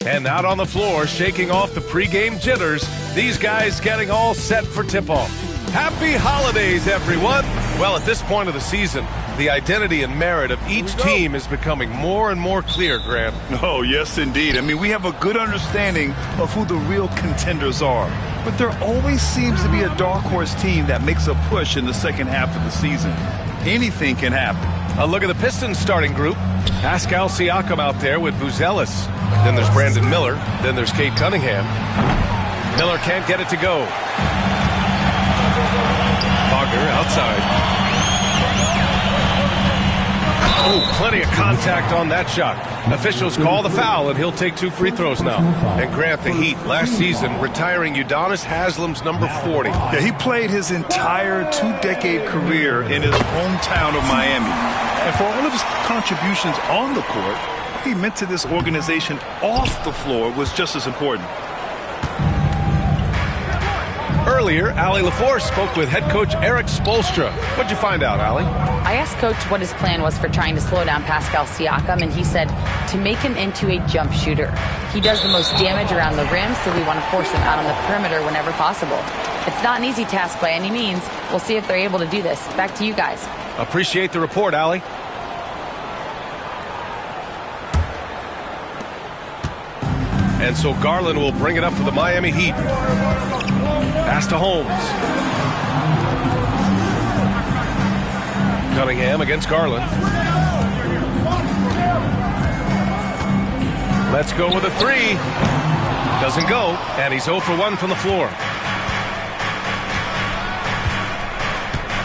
And out on the floor, shaking off the pregame jitters, these guys getting all set for tip-off. Happy holidays, everyone! Well, at this point of the season, the identity and merit of each team is becoming more and more clear, Grant. Oh, yes, indeed. I mean, we have a good understanding of who the real contenders are. But there always seems to be a dark horse team that makes a push in the second half of the season. Anything can happen. A look at the Pistons starting group. Pascal Siakam out there with Buzelis. Then there's Brandon Miller. Then there's Cade Cunningham. Miller can't get it to go. Wagner outside. Oh, plenty of contact on that shot. Officials call the foul, and he'll take 2 free throws now. And Grant, the Heat, last season, retiring Udonis Haslem's number 40. Yeah, he played his entire 2-decade career in his hometown of Miami. And for all of his contributions on the court, what he meant to this organization off the floor was just as important. Earlier, Allie LaForce spoke with head coach Eric Spoelstra. What'd you find out, Allie? I asked Coach what his plan was for trying to slow down Pascal Siakam, and he said to make him into a jump shooter. He does the most damage around the rim, so we want to force him out on the perimeter whenever possible. It's not an easy task by any means. We'll see if they're able to do this. Back to you guys. Appreciate the report, Allie. And so Garland will bring it up for the Miami Heat. Pass to Holmes. Cunningham against Garland. Let's go with a 3. Doesn't go, and he's 0 for 1 from the floor.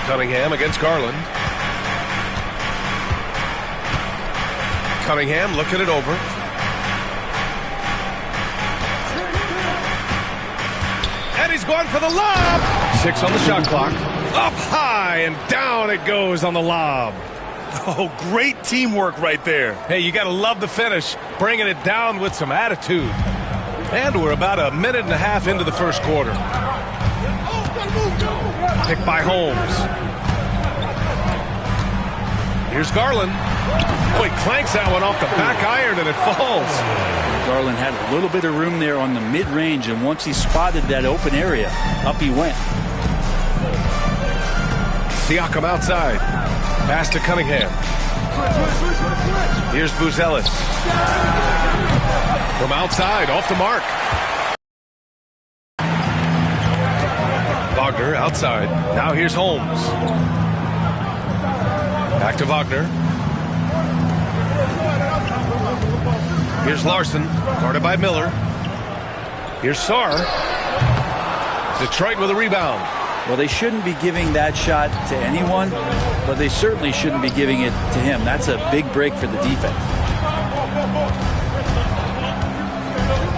Cunningham against Garland. Cunningham looking it over. And he's going for the lob. 6 on the shot clock. Up high and down it goes on the lob. Oh, great teamwork right there. Hey, you got to love the finish. Bringing it down with some attitude. And we're about a minute and a half into the first quarter. Picked by Holmes. Here's Garland. Oh, he clanks that one off the back iron and it falls. Garland had a little bit of room there on the mid-range, and once he spotted that open area, up he went. Siakam outside. Pass to Cunningham. Here's Buzelis. From outside, off the mark. Wagner outside. Now here's Holmes. Back to Wagner. Here's Larson, guarded by Miller. Here's Sarr. Detroit with a rebound. Well, they shouldn't be giving that shot to anyone, but they certainly shouldn't be giving it to him. That's a big break for the defense.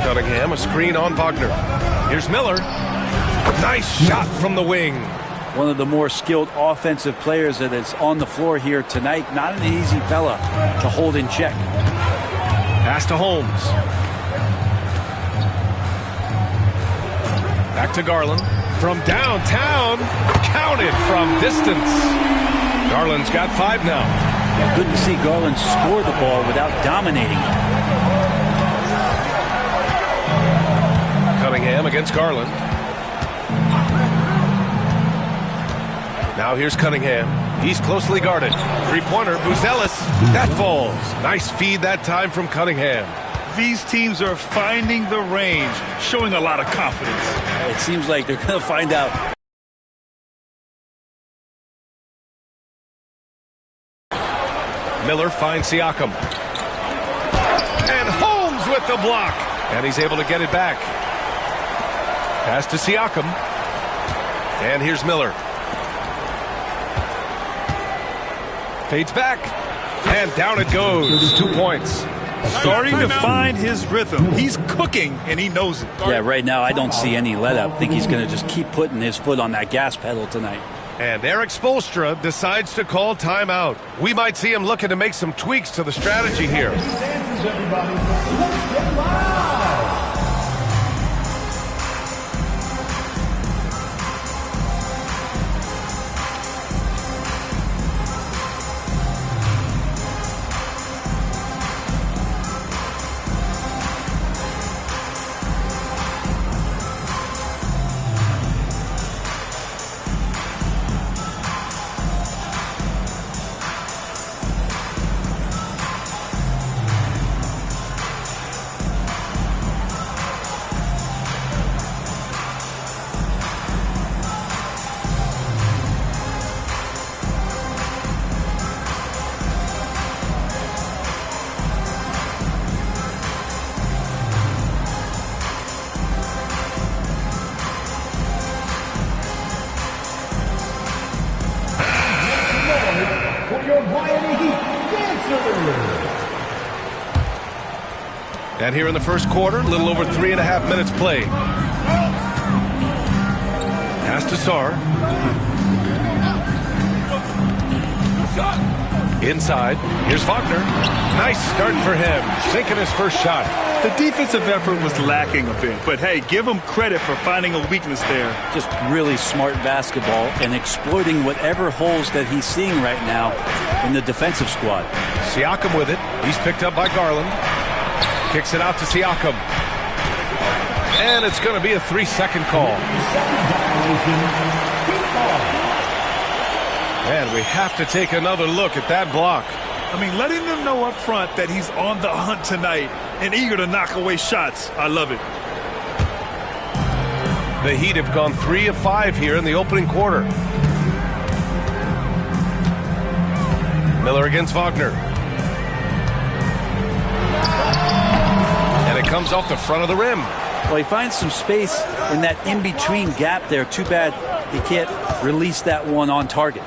Cunningham, a screen on Wagner. Here's Miller. Nice shot from the wing. One of the more skilled offensive players that is on the floor here tonight. Not an easy fella to hold in check. Pass to Holmes. Back to Garland. From downtown. Counted from distance. Garland's got 5 now. Yeah, good to see Garland score the ball without dominating it. Cunningham against Garland. Now here's Cunningham. He's closely guarded. 3-pointer, Buzelis. That falls. Nice feed that time from Cunningham. These teams are finding the range, showing a lot of confidence. It seems like they're going to find out. Miller finds Siakam. And Holmes with the block. And he's able to get it back. Pass to Siakam. And here's Miller. Fades back. And down it goes. 2 points. Starting to find his rhythm. He's cooking, and he knows it. Yeah, right now I don't see any let-up. I think he's going to just keep putting his foot on that gas pedal tonight. And Eric Spoelstra decides to call timeout. We might see him looking to make some tweaks to the strategy here. your Miami Heat dancers. And here in the first quarter, a little over 3.5 minutes played. Pass to Sarr. Inside, here's Wagner. Nice start for him, sinking his first shot. The defensive effort was lacking a bit, but hey, give him credit for finding a weakness there. Just really smart basketball and exploiting whatever holes that he's seeing right now in the defensive squad. Siakam with it. He's picked up by Garland. Kicks it out to Siakam. And it's going to be a 3-second call. And we have to take another look at that block. I mean, letting them know up front that he's on the hunt tonight and eager to knock away shots. I love it. The Heat have gone 3 of 5 here in the opening quarter. Miller against Wagner. And it comes off the front of the rim. Well, he finds some space in that in-between gap there. Too bad he can't release that one on target.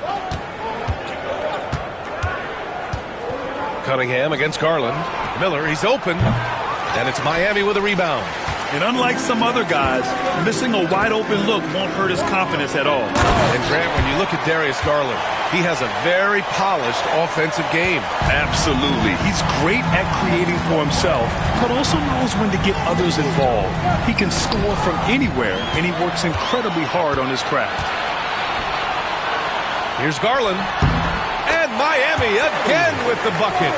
Cunningham against Garland. Miller, he's open. And it's Miami with a rebound. And unlike some other guys, missing a wide-open look won't hurt his confidence at all. And Grant, when you look at Darius Garland, he has a very polished offensive game. Absolutely. He's great at creating for himself, but also knows when to get others involved. He can score from anywhere, and he works incredibly hard on his craft. Here's Garland. And Miami again with the bucket.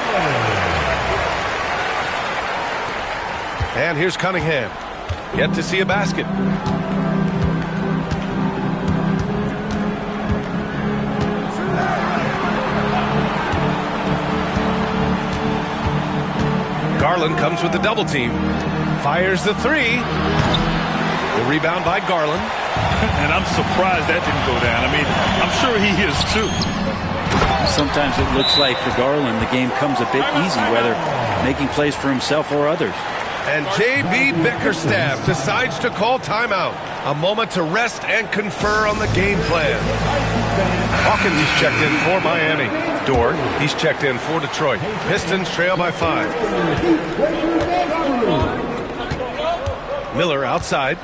And here's Cunningham. Yet to see a basket. Garland comes with the double team. Fires the three. The rebound by Garland. And I'm surprised that didn't go down. I mean, I'm sure he is too. Sometimes it looks like for Garland the game comes a bit easy, whether making plays for himself or others. And J.B. Bickerstaff decides to call timeout. A moment to rest and confer on the game plan. Hawkins is checked in for Miami. Dort, he's checked in for Detroit. Pistons trail by 5. Miller outside.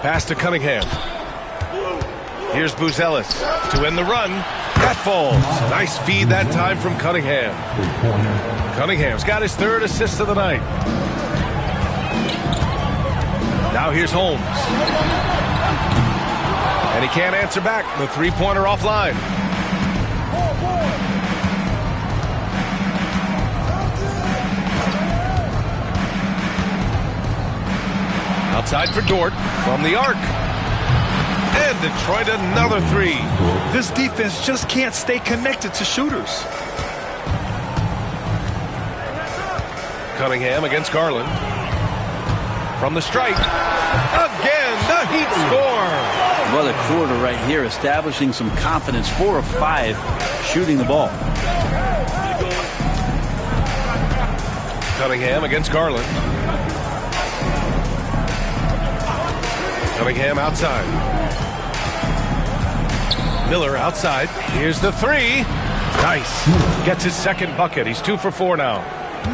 Pass to Cunningham. Here's Buzelis to end the run. That falls. Nice feed that time from Cunningham. Cunningham's got his 3rd assist of the night. Now here's Holmes. And he can't answer back. The three-pointer offline. Outside for Dort from the arc. And Detroit another 3. This defense just can't stay connected to shooters. Cunningham against Garland. From the stripe. Again, the Heat score. What a quarter right here, establishing some confidence. 4 of 5 shooting the ball. Cunningham against Garland. Cunningham outside. Miller outside. Here's the 3. Nice. Gets his 2nd bucket. He's 2 for 4 now.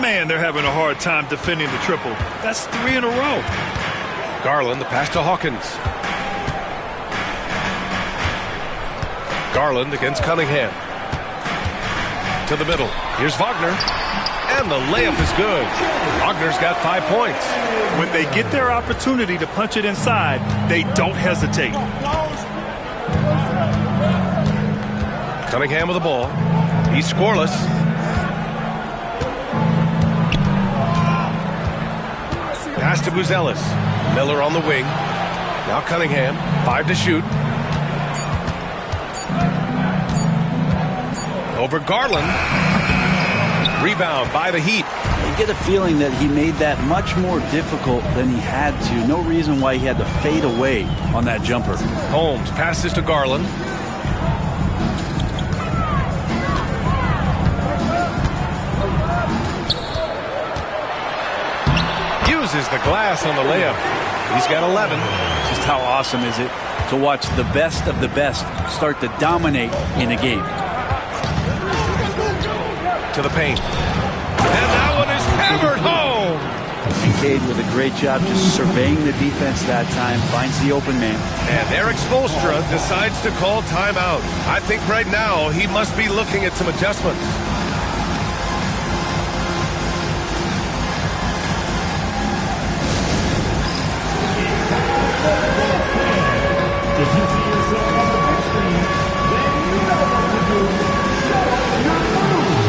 Man, they're having a hard time defending the triple. That's 3 in a row. Garland, the pass to Hawkins. Garland against Cunningham. To the middle. Here's Wagner. And the layup is good. Wagner's got 5 points. When they get their opportunity to punch it inside, they don't hesitate. Cunningham with the ball. He's scoreless. Pass to Buzelis. Miller on the wing. Now Cunningham. 5 to shoot. Over Garland. Rebound by the Heat. You get a feeling that he made that much more difficult than he had to. No reason why he had to fade away on that jumper. Holmes passes to Garland. Uses the glass on the layup. He's got 11. Just how awesome is it to watch the best of the best start to dominate in a game. To the paint. And that one is hammered home. Kincaid with a great job just surveying the defense that time, finds the open man. And Eric Spoelstra decides to call timeout. I think right now he must be looking at some adjustments. If you see yourself on the big screen, then you know what to do. Shut your move.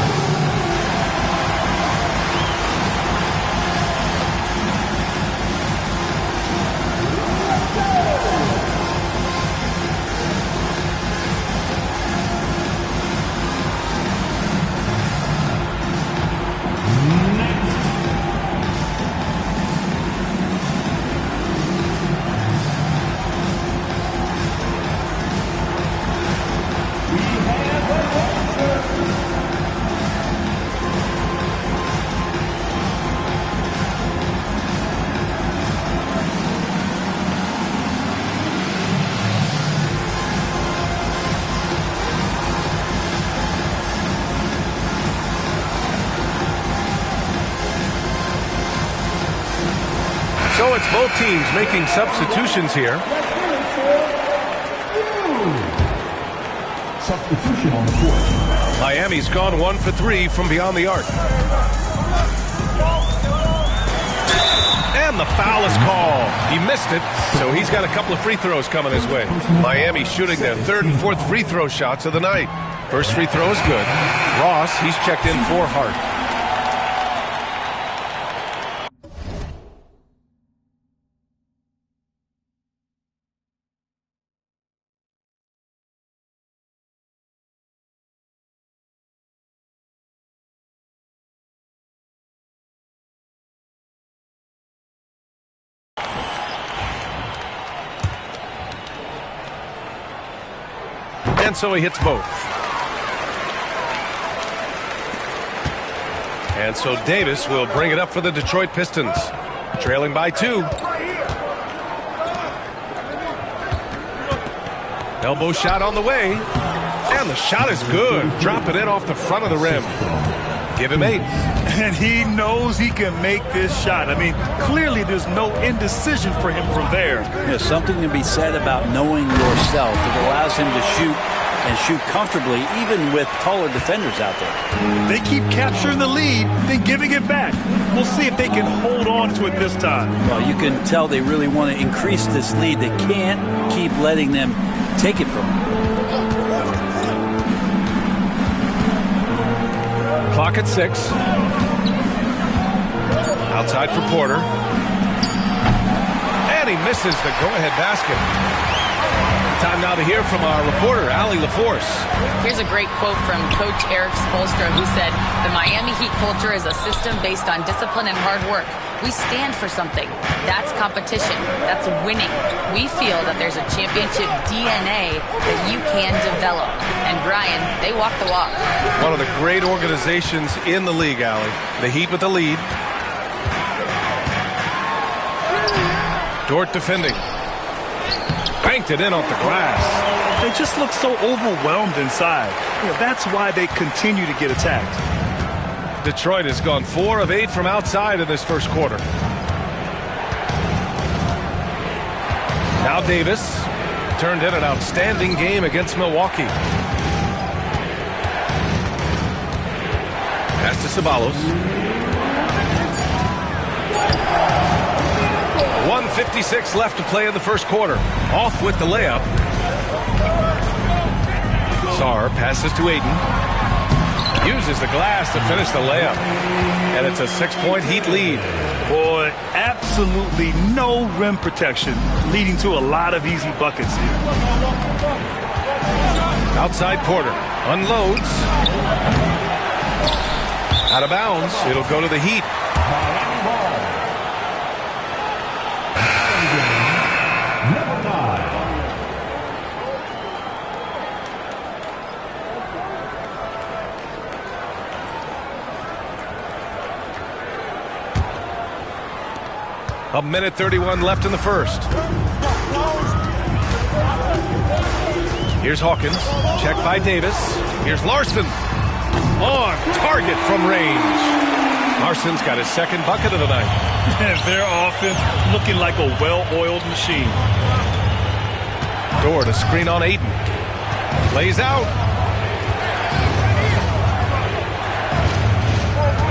So it's both teams making substitutions here. Substitution on the court. Miami's gone 1 for 3 from beyond the arc. And the foul is called. He missed it, so he's got a couple of free throws coming his way. Miami shooting their third and fourth free throw shots of the night. First free throw is good. Ross, he's checked in for Hart. And so he hits both. And so Davis will bring it up for the Detroit Pistons. Trailing by 2. Elbow shot on the way. And the shot is good. Dropping it off the front of the rim. Give him 8. And he knows he can make this shot. I mean, clearly there's no indecision for him from there. There's something to be said about knowing yourself. It allows him to shoot and shoot comfortably, even with taller defenders out there. They keep capturing the lead, then giving it back. We'll see if they can hold on to it this time. Well, you can tell they really want to increase this lead. They can't keep letting them take it from them. Clock at 6. Outside for Porter. And he misses the go-ahead basket. Time now to hear from our reporter, Allie LaForce. Here's a great quote from Coach Eric Spoelstra, who said, "The Miami Heat culture is a system based on discipline and hard work. We stand for something. That's competition. That's winning. We feel that there's a championship DNA that you can develop." And Brian, they walk the walk. One of the great organizations in the league, Allie. The Heat with the lead. Dort defending. Banked it in off the glass. They just look so overwhelmed inside. That's why they continue to get attacked. Detroit has gone 4 of 8 from outside in this first quarter. Now Davis turned in an outstanding game against Milwaukee. Pass to Ceballos. 1:56 left to play in the first quarter. Off with the layup. Sarr passes to Aiden. Uses the glass to finish the layup. And it's a 6-point Heat lead. Boy, absolutely no rim protection, leading to a lot of easy buckets here. Outside Porter. Unloads. Out of bounds. It'll go to the Heat. A minute 31 left in the first. Here's Hawkins. Check by Davis. Here's Larson. On target from range. Larson's got his second bucket of the night. Their offense looking like a well-oiled machine. Door to screen on Ayton. Plays out.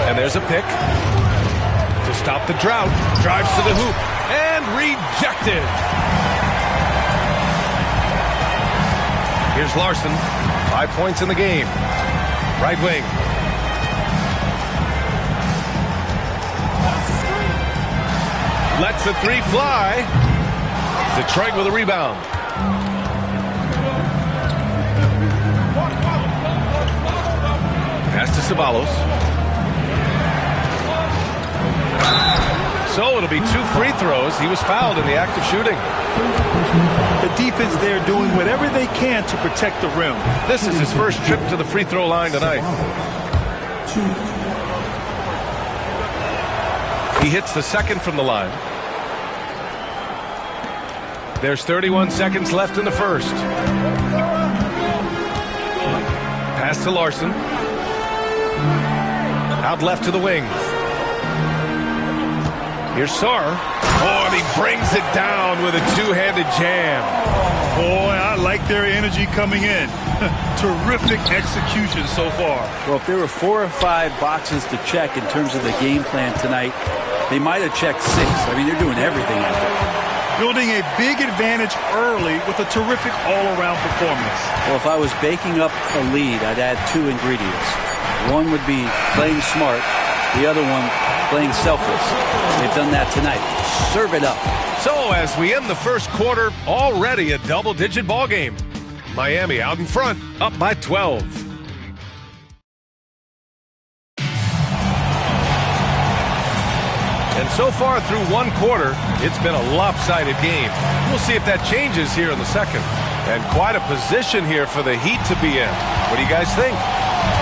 And there's a pick. To stop the drought. Drives to the hoop. And rejected. Here's Larson. 5 points in the game. Right wing. Lets the three fly. Detroit with a rebound. Pass to Ceballos. So it'll be 2 free throws. He was fouled in the act of shooting. The defense there doing whatever they can to protect the rim. This is his first trip to the free throw line tonight. He hits the second from the line. There's 31 seconds left in the first. Pass to Larson. Out left to the wings. Here's Sarr. Oh, and he brings it down with a two-handed jam. Boy, I like their energy coming in. Terrific execution so far. Well, if there were 4 or 5 boxes to check in terms of the game plan tonight, they might have checked 6. I mean, they're doing everything out there. Building a big advantage early with a terrific all-around performance. Well, if I was baking up a lead, I'd add 2 ingredients. One would be playing smart. The other one, playing selfless. They've done that tonight. Serve it up. So as we end the first quarter, already a double-digit ball game. Miami out in front, up by 12. And so far through one quarter, it's been a lopsided game. We'll see if that changes here in the second. And quite a position here for the Heat to be in. What do you guys think?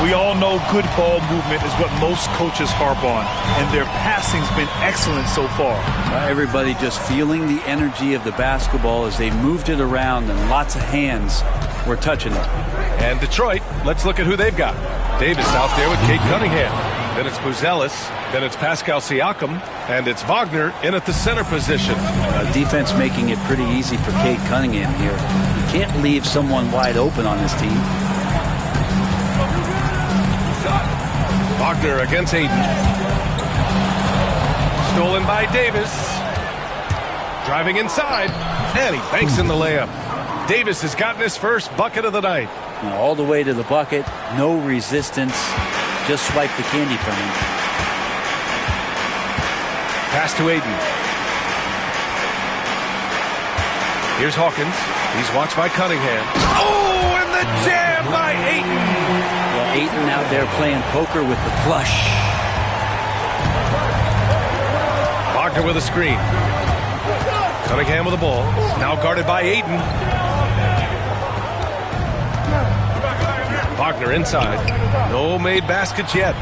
We all know good ball movement is what most coaches harp on, and their passing's been excellent so far. Everybody just feeling the energy of the basketball as they moved it around, and lots of hands were touching it. And Detroit, let's look at who they've got. Davis out there with Cade Cunningham. Then it's Buzelis. Then it's Pascal Siakam. And it's Wagner in at the center position. Defense making it pretty easy for Cade Cunningham here. You can't leave someone wide open on this team. Wagner against Ayton. Stolen by Davis. Driving inside. And he banks in the layup. Davis has gotten his first bucket of the night. All the way to the bucket. No resistance. Just swipe the candy from him. Pass to Ayton. Here's Hawkins. He's watched by Cunningham. Oh, and the jam by Ayton. Well, Ayton out there playing poker with the flush. Wagner with a screen. Cunningham with the ball. Now guarded by Ayton. Wagner inside. No made baskets yet.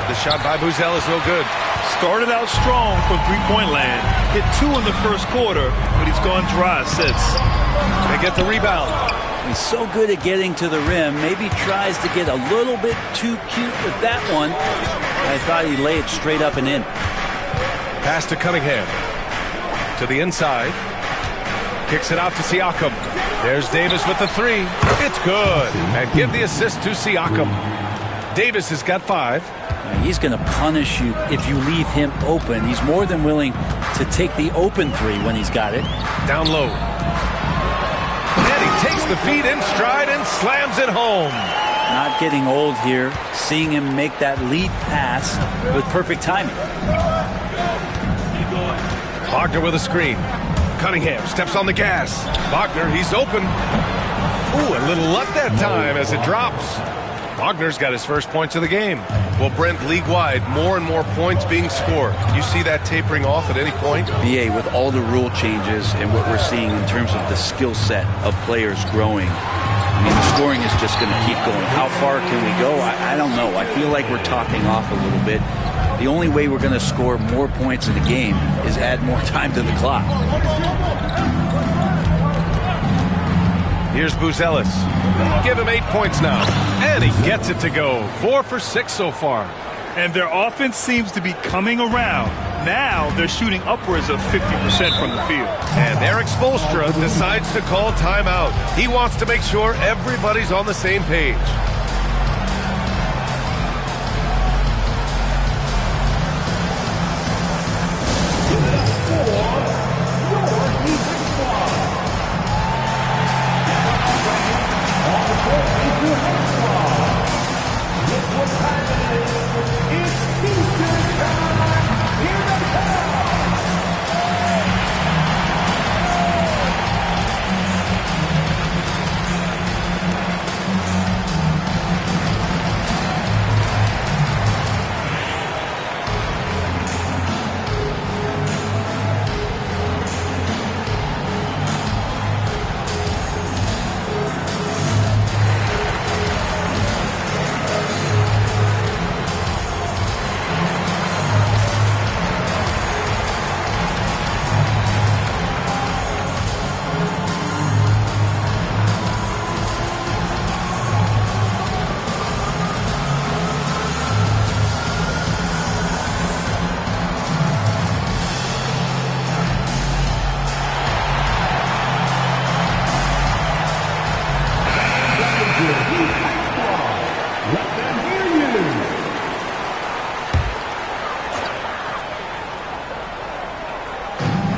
The shot by Buzel is no good. Started out strong from three-point land. Hit 2 in the first quarter, but he's gone dry since. They get the rebound. He's so good at getting to the rim. Maybe tries to get a little bit too cute with that one. I thought he'd lay it straight up and in. Pass to Cunningham. To the inside. Kicks it out to Siakam. There's Davis with the 3. It's good. And give the assist to Siakam. Davis has got 5. He's going to punish you if you leave him open. He's more than willing to take the open 3 when he's got it. Down low. And he takes the feed in stride and slams it home. Not getting old here. Seeing him make that lead pass with perfect timing. Wagner with a screen. Cunningham steps on the gas. Wagner, he's open. Ooh, a little luck that time as it drops. Wagner's got his first points of the game. Well, Brent, league-wide, more and more points being scored. You see that tapering off at any point? BA, with all the rule changes and what we're seeing in terms of the skill set of players growing, I mean, the scoring is just going to keep going. How far can we go? I don't know. I feel like we're topping off a little bit The only way we're going to score more points in the game is add more time to the clock. Here's Buzelis. Give him 8 points now. And he gets it to go. 4 for 6 so far. And their offense seems to be coming around. Now they're shooting upwards of 50% from the field. And Eric Spoelstra decides to call timeout. He wants to make sure everybody's on the same page.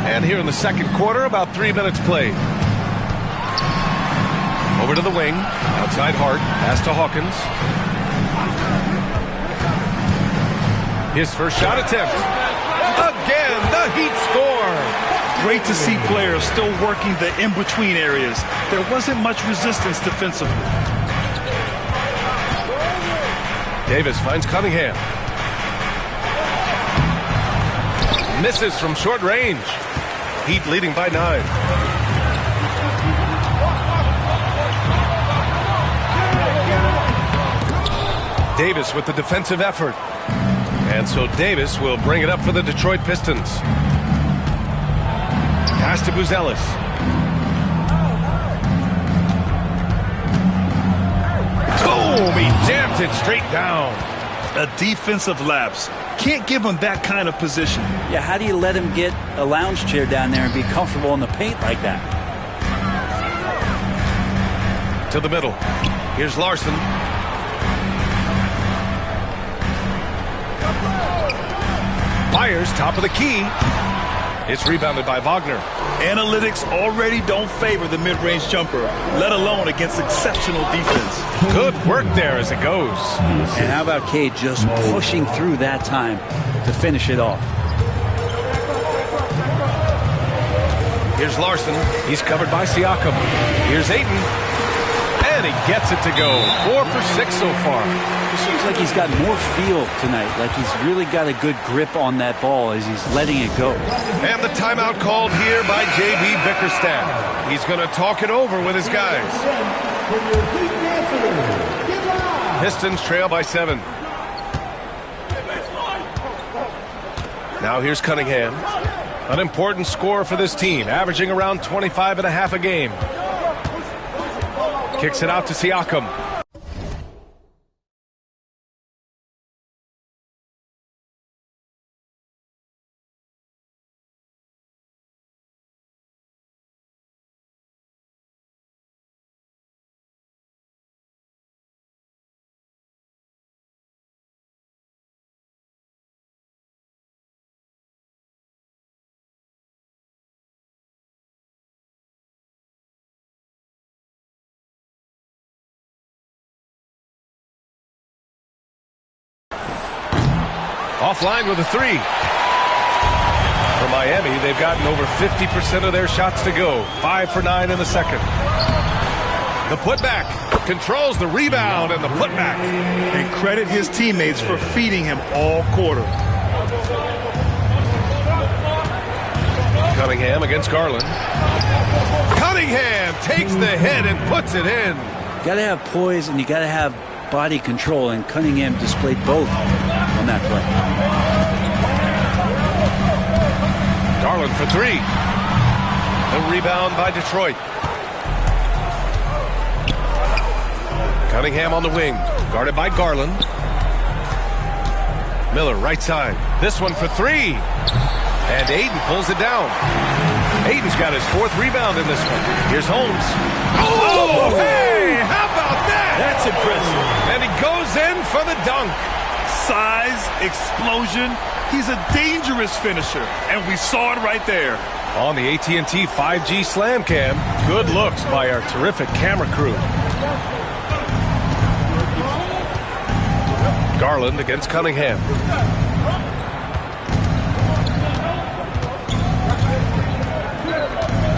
And here in the second quarter, about 3 minutes played. Over to the wing, outside Hart, pass to Hawkins. His first shot attempt. Again, the Heat score. Great to see players still working the in-between areas. There wasn't much resistance defensively. Davis finds Cunningham. Misses from short range. Heat leading by 9. Davis with the defensive effort. And so Davis will bring it up for the Detroit Pistons. Pass to Buzelis. Boom! He jams it straight down. A defensive lapse. Can't give him that kind of position. Yeah, how do you let him get a lounge chair down there and be comfortable in the paint like that? To the middle. Here's Larson. Fires top of the key. It's rebounded by Wagner. Analytics already don't favor the mid-range jumper, let alone against exceptional defense. Good work there as it goes. And how about Cade just pushing through that time to finish it off? Here's Larson. He's covered by Siakam. Here's Ayton. And he gets it to go. 4 for 6 so far. It seems like he's got more feel tonight, like he's really got a good grip on that ball as he's letting it go. And the timeout called here by J.B. Bickerstaff. He's going to talk it over with his guys. Pistons trail by 7. Now here's Cunningham. An important score for this team, averaging around 25.5 a game. Kicks it out to Siakam. Offline with a 3. For Miami, they've gotten over 50% of their shots to go. 5 for 9 in the second. The putback controls the rebound and the putback. And credit his teammates for feeding him all quarter. Cunningham against Garland. Cunningham takes the hit and puts it in. You got to have poise and you got to have body control, and Cunningham displayed both on that play. Garland for three. The rebound by Detroit. Cunningham on the wing, guarded by Garland. Miller right side. This one for three. And Ayton pulls it down. Ayton's got his fourth rebound in this one. Here's Holmes. Oh, hey, how about that? That's impressive. And he goes in for the dunk. Size, explosion. He's a dangerous finisher, and we saw it right there. On the AT&T 5G Slam Cam, good looks by our terrific camera crew. Garland against Cunningham.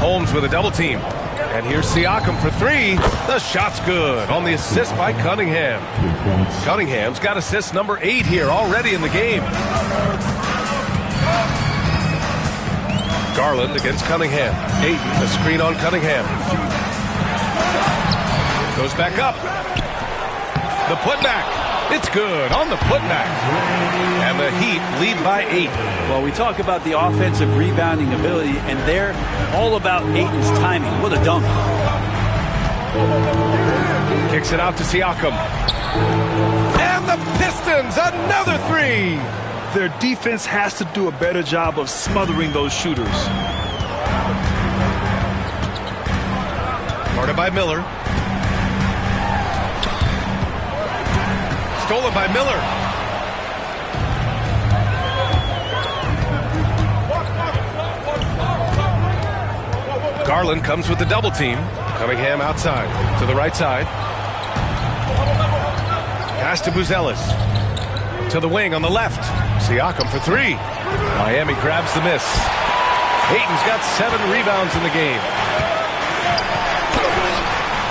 Holmes with a double team. And here's Siakam for three. The shot's good on the assist by Cunningham. Cunningham's got assist number 8 here already in the game. Garland against Cunningham. Ayton, the screen on Cunningham. Goes back up. The putback. It's good on the putback. And the Heat lead by 8. Well, we talk about the offensive rebounding ability, and they're all about Ayton's timing. What a dunk. Kicks it out to Siakam. And the Pistons, another three. Their defense has to do a better job of smothering those shooters. Guarded by Miller. Stolen by Miller. Garland comes with the double team. Cunningham outside to the right side. Pass to Buzelis. To the wing on the left. Siakam for three. Miami grabs the miss. Ayton's got 7 rebounds in the game.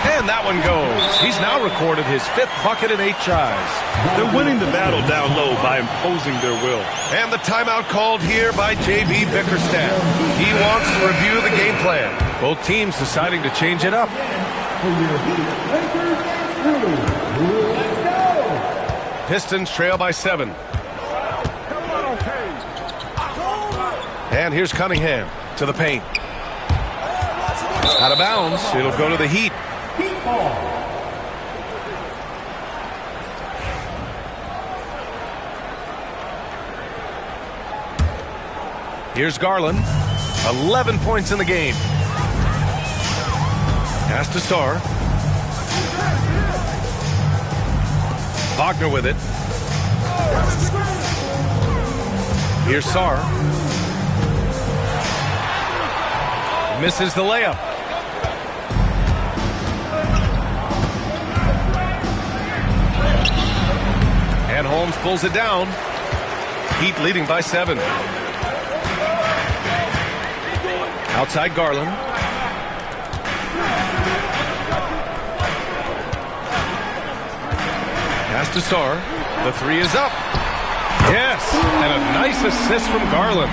And that one goes. He's now recorded his 5th bucket in 8 tries. They're winning the battle down low by imposing their will. And the timeout called here by J.B. Bickerstaff. He wants to review the game plan. Both teams deciding to change it up. Pistons trail by 7. And here's Cunningham to the paint. Out of bounds. It'll go to the Heat. Here's Garland. 11 points in the game. Pass to Sarr. Wagner with it. Here's Sarr. Misses the layup. And Holmes pulls it down. Heat leading by 7. Outside Garland. Pass to Sarr. The three is up. Yes, and a nice assist from Garland.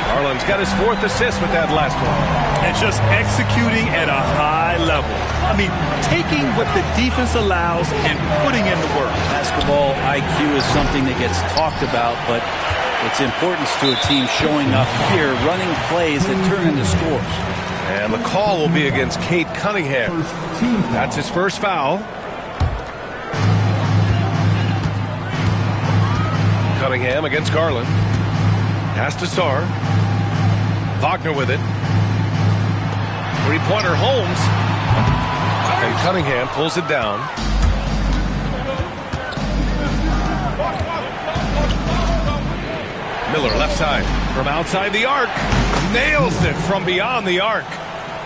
Garland's got his 4th assist with that last one. And just executing at a high level. I mean, taking what the defense allows and putting in the work. Basketball IQ is something that gets talked about, but its importance to a team showing up here, running plays that turn into scores. And the call will be against Cade Cunningham. That's his first foul. Cunningham against Garland. Pass to Sarr. Wagner with it. Three-pointer Holmes. And Cunningham pulls it down. Miller left side from outside the arc. Nails it from beyond the arc.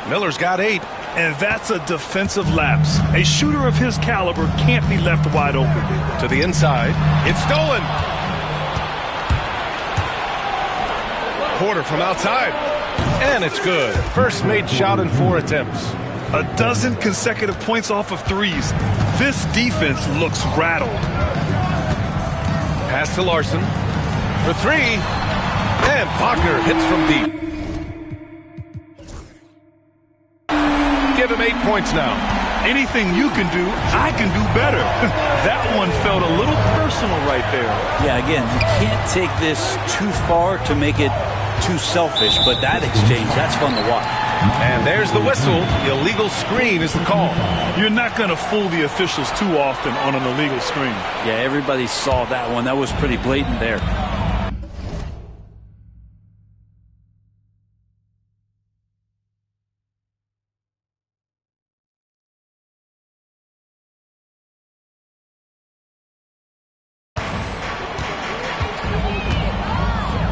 Miller's got 8. And that's a defensive lapse. A shooter of his caliber can't be left wide open. To the inside. It's stolen. Porter from outside. And it's good. First made shot in 4 attempts. A dozen consecutive points off of threes. This defense looks rattled. Pass to Larson. For 3. And Wagner hits from deep. Give him 8 points now. anything you can do, I can do better. That one felt a little personal right there. Yeah, again, you can't take this too far to make it too selfish, but that exchange, that's fun to watch. And there's the whistle. The illegal screen is the call. You're not going to fool the officials too often on an illegal screen. Yeah, everybody saw that one. That was pretty blatant there.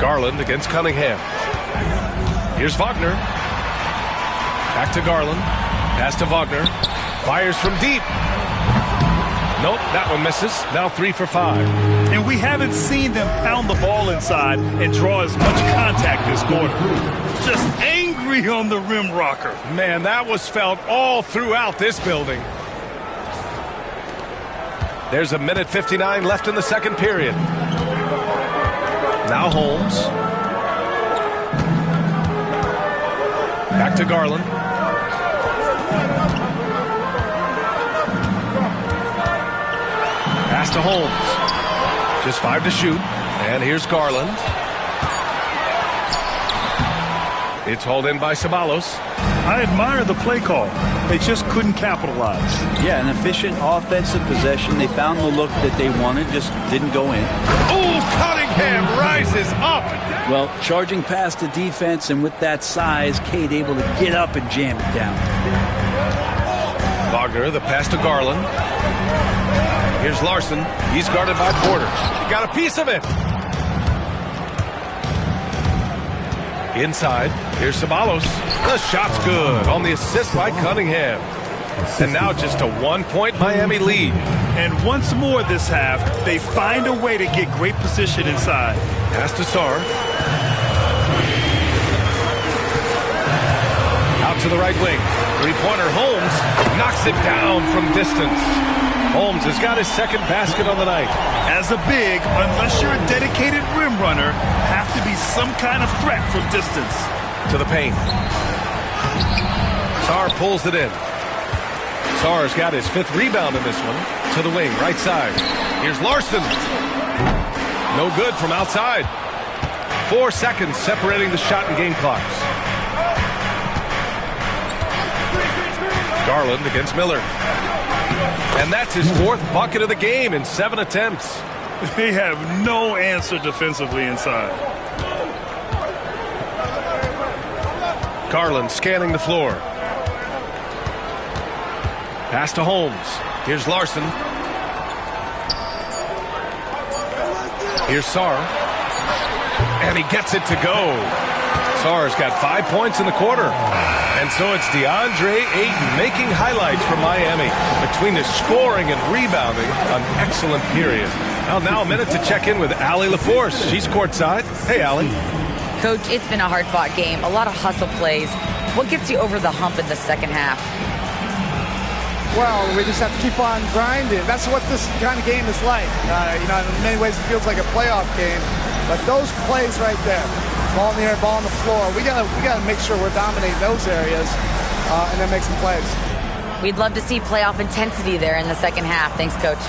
Garland against Cunningham. Here's Wagner. Back to Garland. Pass to Wagner. Fires from deep. Nope, that one misses. Now 3 for 5. And we haven't seen them pound the ball inside and draw as much contact this quarter. Just angry on the rim rocker. Man, that was felt all throughout this building. There's 1:59 left in the second period. Now Holmes. Back to Garland. Pass to Holmes. Just 5 to shoot. And here's Garland. It's hauled in by Ceballos. I admire the play call. They just couldn't capitalize. Yeah, an efficient offensive possession. They found the look that they wanted, just didn't go in. Oh, Cunningham rises up. Well, charging past the defense, and with that size, Cade able to get up and jam it down. Wagner, the pass to Garland. Here's Larson. He's guarded by Porter. He got a piece of it. Inside. Here's Ceballos. The shot's good on the assist by Cunningham. And now just a 1-point Miami lead. And once more this half, they find a way to get great position inside. Pass to Sarr. Out to the right wing. Three-pointer Holmes knocks it down from distance. Holmes has got his second basket on the night. As a big, unless you're a dedicated rim runner, have to be some kind of threat from distance. To the paint. Sarr pulls it in. Sarr's got his 5th rebound in this one. To the wing, right side. Here's Larson. No good from outside. 4 seconds separating the shot and game clocks. Garland against Miller. And that's his 4th bucket of the game in 7 attempts. They have no answer defensively inside. Garland scanning the floor. Pass to Holmes. Here's Larson. Here's Sarr. And he gets it to go. Sarr's got 5 points in the quarter. And so it's DeAndre Ayton making highlights for Miami. Between his scoring and rebounding, an excellent period. Now a minute to check in with Allie LaForce. She's courtside. Hey, Allie. Coach, it's been a hard-fought game. A lot of hustle plays. What gets you over the hump in the second half? Well, we just have to keep on grinding. That's what this kind of game is like. In many ways it feels like a playoff game. But those plays right there, ball in the air, ball on the floor, we gotta make sure we're dominating those areas and then make some plays. We'd love to see playoff intensity there in the second half. Thanks, Coach.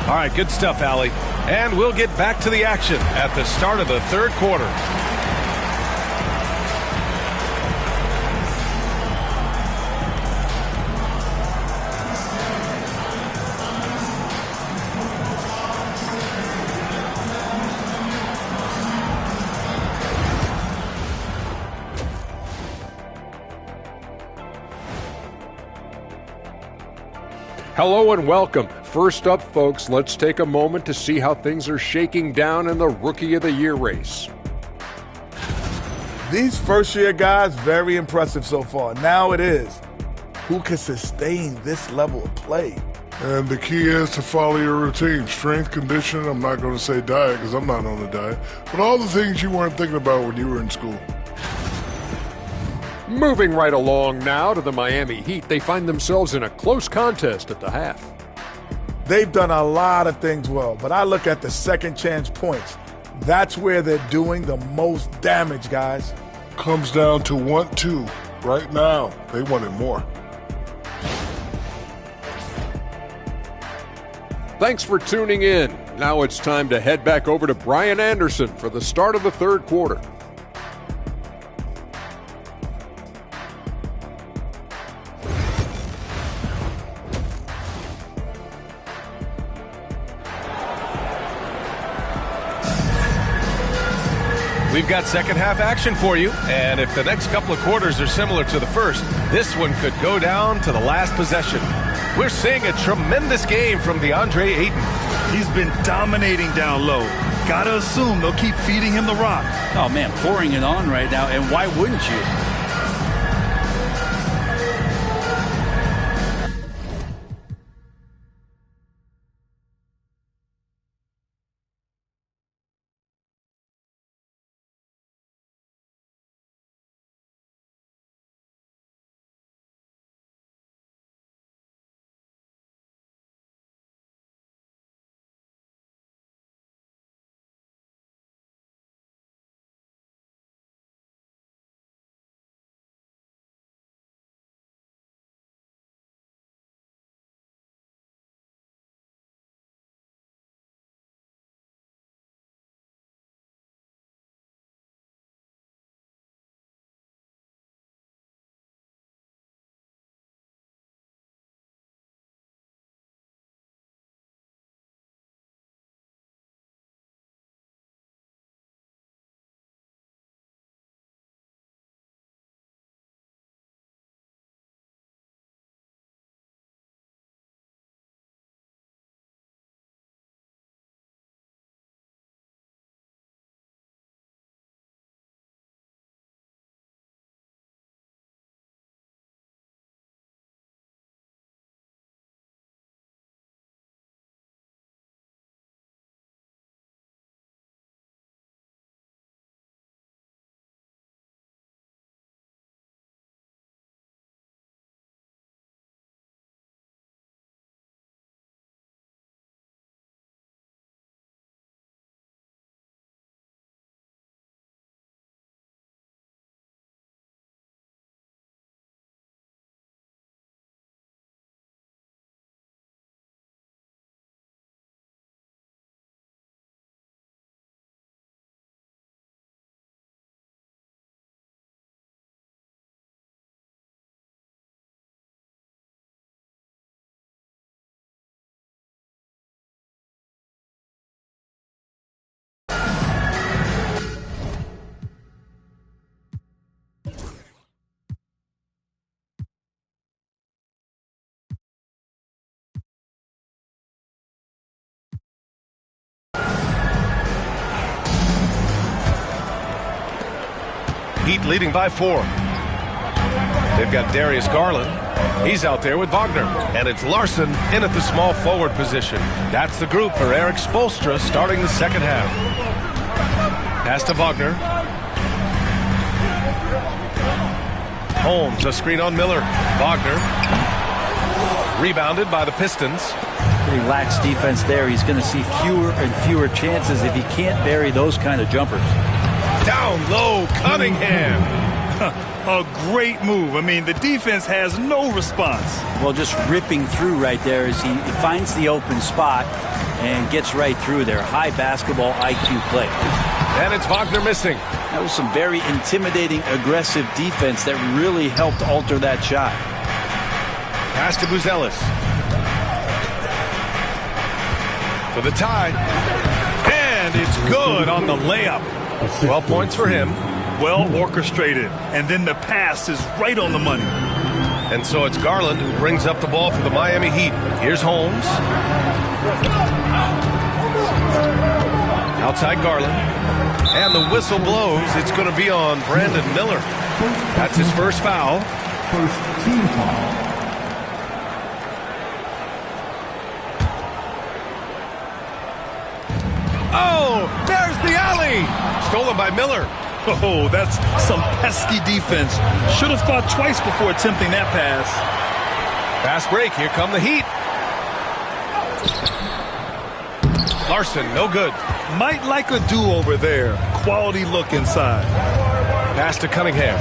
All right, good stuff, Allie. And we'll get back to the action at the start of the third quarter. Hello and welcome. First up, folks, let's take a moment to see how things are shaking down in the Rookie of the Year race. These first-year guys, very impressive so far. Now it is, who can sustain this level of play? And the key is to follow your routine. Strength, conditioning, I'm not going to say diet because I'm not on a diet, but all the things you weren't thinking about when you were in school. Moving right along now to the Miami Heat, they find themselves in a close contest at the half. They've done a lot of things well, but I look at the second chance points. That's where they're doing the most damage, guys. Comes down to 1-2. Right now, they wanted more. Thanks for tuning in. Now it's time to head back over to Brian Anderson for the start of the third quarter. We've got second half action for you, and if the next couple of quarters are similar to the first, this one could go down to the last possession. We're seeing a tremendous game from DeAndre Ayton. He's been dominating down low. Gotta assume they'll keep feeding him the rock. Oh, man, pouring it on right now, and why wouldn't you? Heat leading by 4. They've got Darius Garland. He's out there with Wagner. And it's Larson in at the small forward position. That's the group for Eric Spoelstra starting the second half. Pass to Wagner. Holmes, a screen on Miller. Wagner. Rebounded by the Pistons. Pretty lax defense there. He's going to see fewer and fewer chances if he can't bury those kind of jumpers. Down low, Cunningham. A great move. I mean, the defense has no response. Well, just ripping through right there as he finds the open spot and gets right through there. High basketball IQ play. And it's Wagner missing. That was some very intimidating, aggressive defense that really helped alter that shot. Pass to Buzelis. For the tie. And it's good on the layup. 12 points for him. Well orchestrated. And then the pass is right on the money. And so it's Garland who brings up the ball for the Miami Heat. Here's Holmes. Outside Garland. And the whistle blows. It's going to be on Brandon Miller. That's his first foul. First team foul. Oh, there's the alley. Stolen by Miller. Oh, that's some pesky defense. Should have thought twice before attempting that pass. Fast break. Here come the Heat. Larson, no good. Might like a do-over there. Quality look inside. Pass to Cunningham.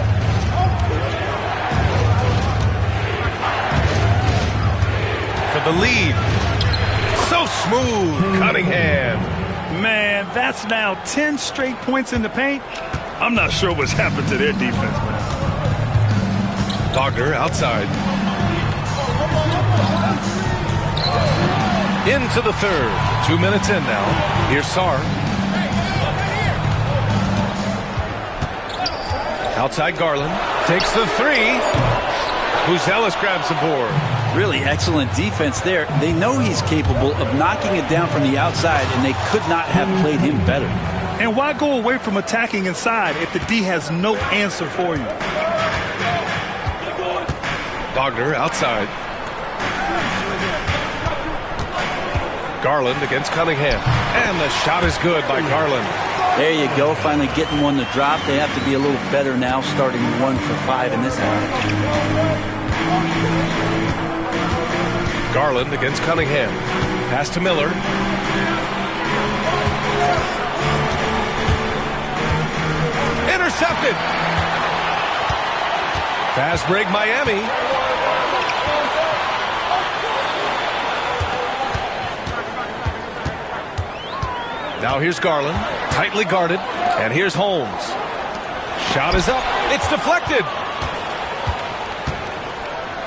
For the lead. So smooth, Cunningham. Man, that's now 10 straight points in the paint. I'm not sure what's happened to their defense, man. Wagner outside. Into the third. 2 minutes in now. Here's Sarr. Outside Garland. Takes the three. Buzelis grabs the board. Really excellent defense there. They know he's capable of knocking it down from the outside, and they could not have played him better. And why go away from attacking inside if the D has no answer for you? Wagner outside. Garland against Cunningham. And the shot is good by Garland. There you go, finally getting one to drop. They have to be a little better now, starting 1 for 5 in this half. Garland against Cunningham. Pass to Miller. Intercepted. Fast break Miami. Now here's Garland, tightly guarded, and here's Holmes. Shot is up, it's deflected.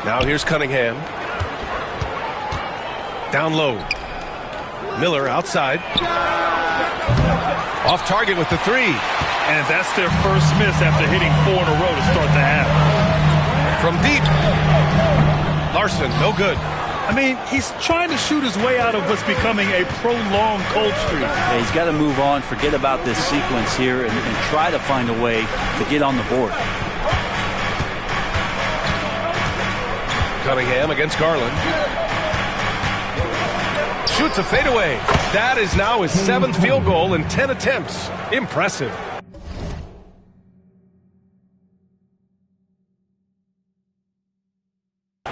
Now here's Cunningham. Down low. Miller outside. Off target with the three. And that's their first miss after hitting 4 in a row to start the half. From deep. Larson, no good. I mean, he's trying to shoot his way out of what's becoming a prolonged cold streak. Yeah, he's got to move on, forget about this sequence here, and try to find a way to get on the board. Cunningham against Garland. Shoots a fadeaway. That is now his 7th field goal in 10 attempts. Impressive.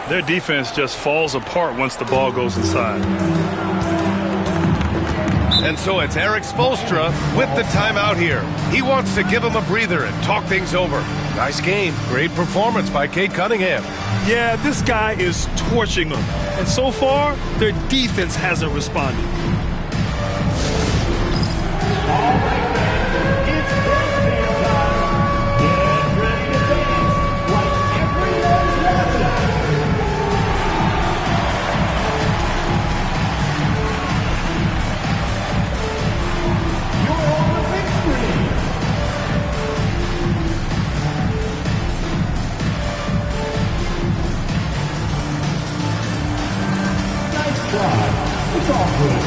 Their defense just falls apart once the ball goes inside. And so it's Eric Spoelstra with the timeout here. He wants to give him a breather and talk things over. Nice game. Great performance by Cade Cunningham. Yeah, this guy is torching them. And so far, their defense hasn't responded. All right, fans, it's dance band time. Get ready to dance like everyone's watching. You're on the big screen. Nice try. It's all good.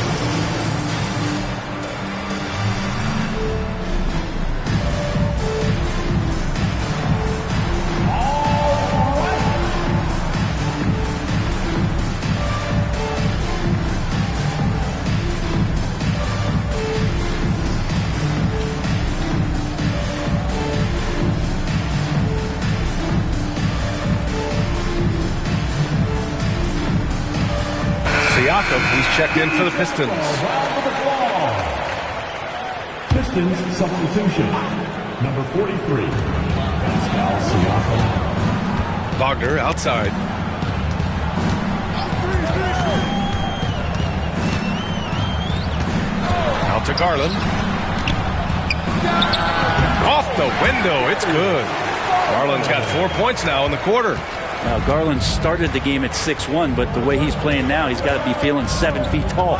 He's checked in for the Pistons. Pistons substitution. Number 43, Pascal Siakam. Wagner outside. Out to Garland. Off the window. It's good. Garland's got 4 points now in the quarter. Garland started the game at 6'1", but the way he's playing now, he's got to be feeling 7 feet tall.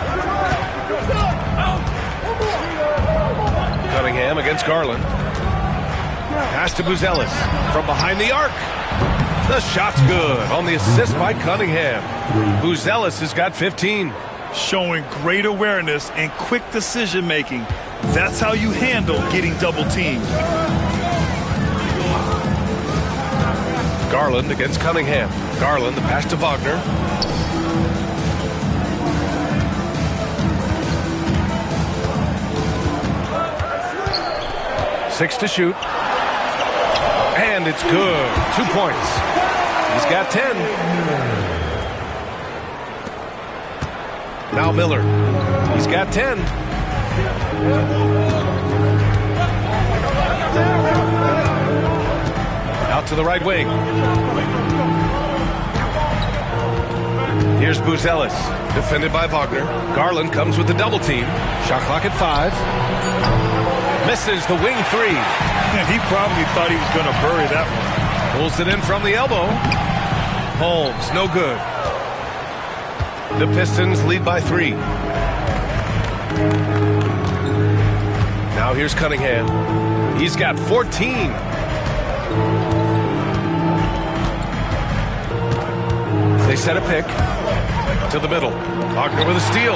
Cunningham against Garland. Pass to Buzelis from behind the arc. The shot's good on the assist by Cunningham. Buzelis has got 15. Showing great awareness and quick decision-making. That's how you handle getting double-teamed. Garland against Cunningham. Garland, the pass to Wagner. Six to shoot. And it's good. 2 points. He's got 10. Now Miller. He's got 10. Out to the right wing. Here's Buzelis, defended by Wagner. Garland comes with the double team. Shot clock at 5. Misses the wing 3. He probably thought he was going to bury that one. Pulls it in from the elbow. Holmes, no good. The Pistons lead by 3. Now here's Cunningham. He's got 14. They set a pick to the middle. Wagner with a steal.